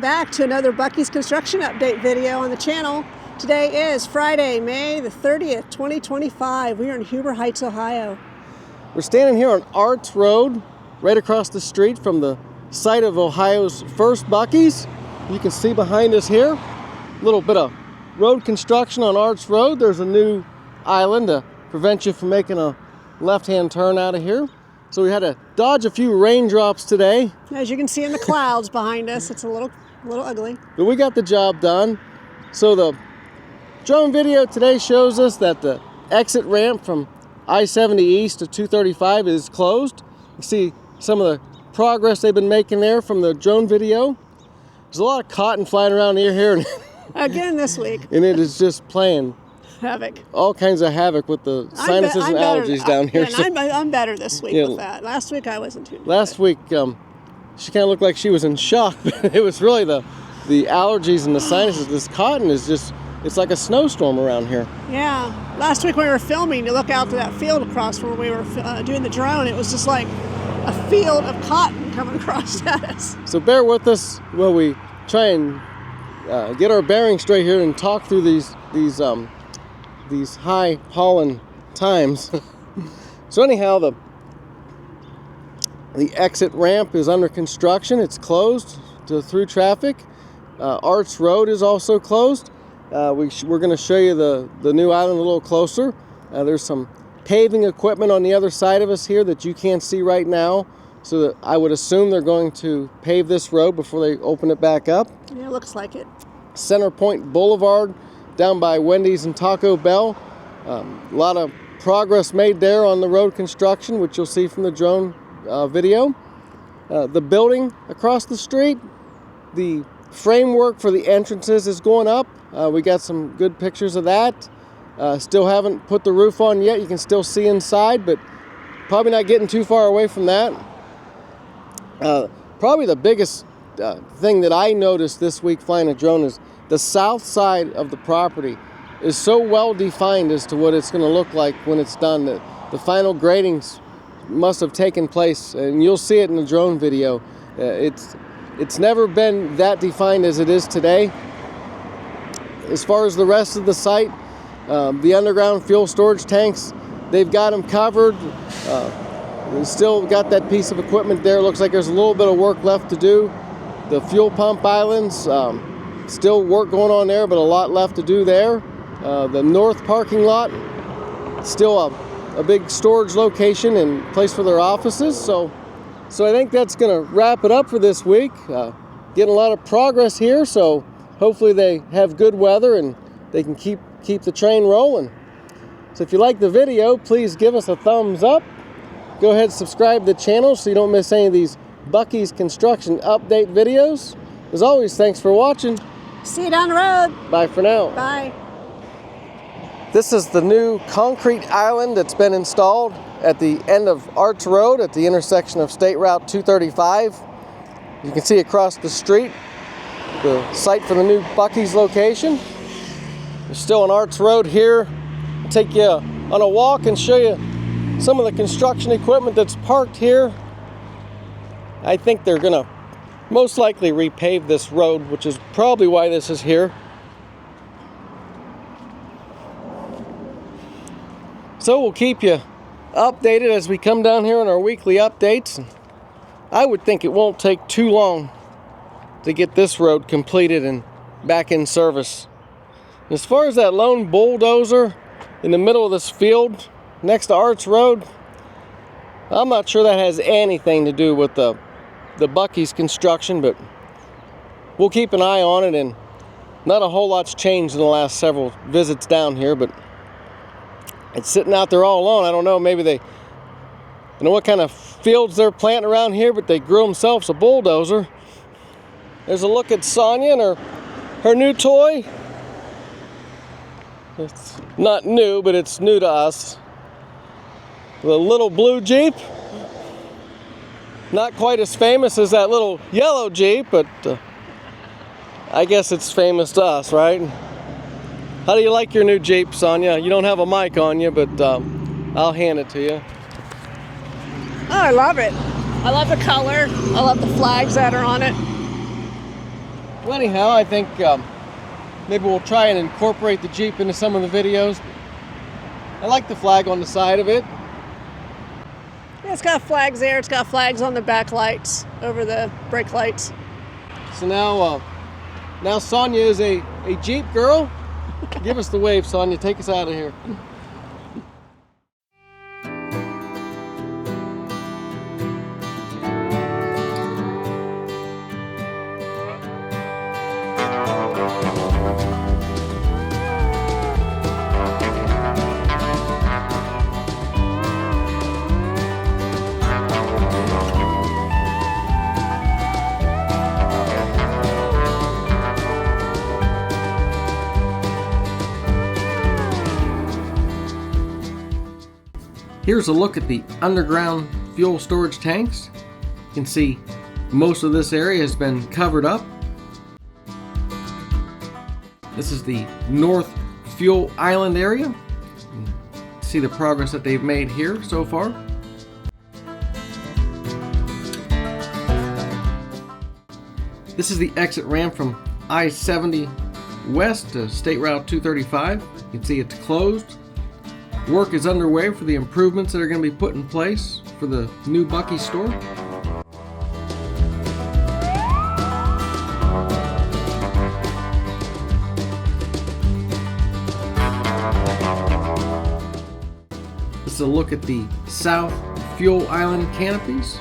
back to another BUC-EE'S construction update video on the channel. Today is Friday, May the 30th, 2025. We are in Huber Heights, Ohio. We're standing here on Arts Road, right across the street from the site of Ohio's First Buc-ee's. You can see behind us here, a little bit of road construction on Arts Road. There's a new island to prevent you from making a left-hand turn out of here. So we had to dodge a few raindrops today. As you can see in the clouds behind us, it's a little ugly. But we got the job done. So the drone video today shows us that the exit ramp from I-70 East to 235 is closed. You see some of the progress they've been making there from the drone video. There's a lot of cotton flying around here. Again this week. And it is just playing havoc. All kinds of havoc with the sinuses and allergies down here. I'm better this week with that. Last week I wasn't too bad. Last week she kind of looked like she was in shock. It was really the allergies and the sinuses. This cotton is just, it's like a snowstorm around here. Yeah. Last week when we were filming, you look out to that field across from where we were doing the drone. It was just like a field of cotton coming across at us. So bear with us while we try and get our bearings straight here and talk through these high pollen times. So anyhow, the exit ramp is under construction. It's closed to through traffic. Arts Road is also closed. We're going to show you the new island a little closer. There's some paving equipment on the other side of us here that you can't see right now. So that I would assume they're going to pave this road before they open it back up. Yeah, it looks like it. Center Point Boulevard down by Wendy's and Taco Bell. A lot of progress made there on the road construction, which you'll see from the drone video. The building across the street, the framework for the entrances is going up. We got some good pictures of that. Still haven't put the roof on yet. You can still see inside, but probably not getting too far away from that. Probably the biggest thing that I noticed this week flying a drone is the south side of the property is so well defined as to what it's going to look like when it's done. The final gradings must have taken place, and you'll see it in the drone video. It's never been that defined as it is today. As far as the rest of the site, the underground fuel storage tanks, they've got them covered. We still got that piece of equipment there. Looks like there's a little bit of work left to do. The fuel pump islands, still work going on there, but a lot left to do there. The north parking lot, still a big storage location and place for their offices. So I think that's going to wrap it up for this week. Getting a lot of progress here, so hopefully they have good weather and they can keep the train rolling. So if you like the video, please give us a thumbs up. Go ahead and subscribe to the channel so you don't miss any of these BUC-ee'S construction update videos. As always, thanks for watching. See you down the road. Bye for now. Bye. This is the new concrete island that's been installed at the end of Arts Road at the intersection of State Route 235. You can see across the street the site for the new BUC-ee'S location. We're still on Arts Road here. I'll take you on a walk and show you some of the construction equipment that's parked here. I think they're gonna most likely repave this road, which is probably why this is here. So we'll keep you updated as we come down here on our weekly updates. I would think it won't take too long to get this road completed and back in service. As far as that lone bulldozer in the middle of this field next to Arts Road, I'm not sure that has anything to do with the BUC-ee'S construction, but we'll keep an eye on it, and not a whole lot's changed in the last several visits down here, but it's sitting out there all alone. I don't know, maybe I don't know what kind of fields they're planting around here, but they grew themselves a bulldozer. There's a look at Sonia and her new toy. It's not new, but it's new to us. The little blue Jeep. Not quite as famous as that little yellow Jeep, but I guess it's famous to us, right? How do you like your new Jeep, Sonia? You don't have a mic on you, but I'll hand it to you. Oh, I love it. I love the color. I love the flags that are on it. Well, anyhow, I think maybe we'll try and incorporate the Jeep into some of the videos. I like the flag on the side of it. Yeah, it's got flags there. It's got flags on the back lights over the brake lights. So now Sonia is a Jeep girl. Give us the wave, Sonia. Take us out of here. Here's a look at the underground fuel storage tanks. You can see most of this area has been covered up. This is the North Fuel Island area. See the progress that they've made here so far. This is the exit ramp from I-70 west to State Route 235. You can see it's closed. Work is underway for the improvements that are going to be put in place for the new Buc-ee store. This is a look at the South Fuel Island canopies.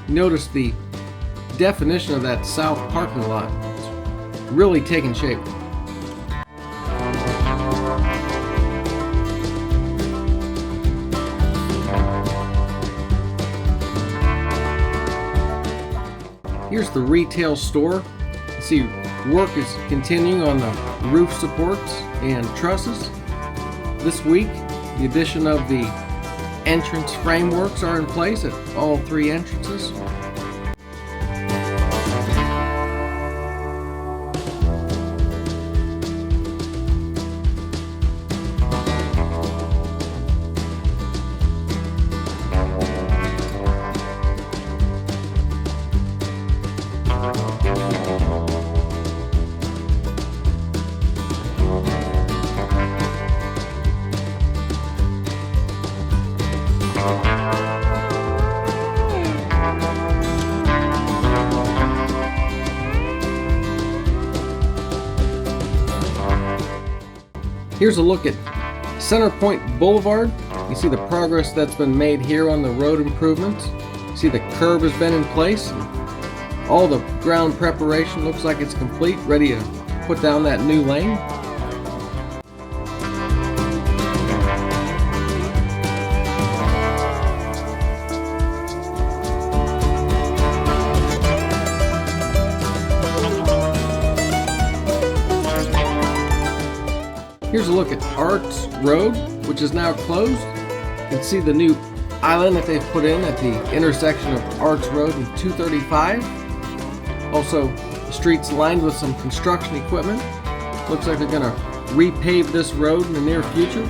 Notice the definition of that south parking lot. It's really taking shape. Here's the retail store. You see work is continuing on the roof supports and trusses. This week, the addition of the entrance frameworks are in place at all three entrances. Here's a look at Center Point Boulevard. You see the progress that's been made here on the road improvements. You see the curb has been in place. All the ground preparation looks like it's complete, ready to put down that new lane. Here's a look at Arts Road, which is now closed. You can see the new island that they've put in at the intersection of Arts Road and 235. Also, the street's lined with some construction equipment. Looks like they're going to repave this road in the near future.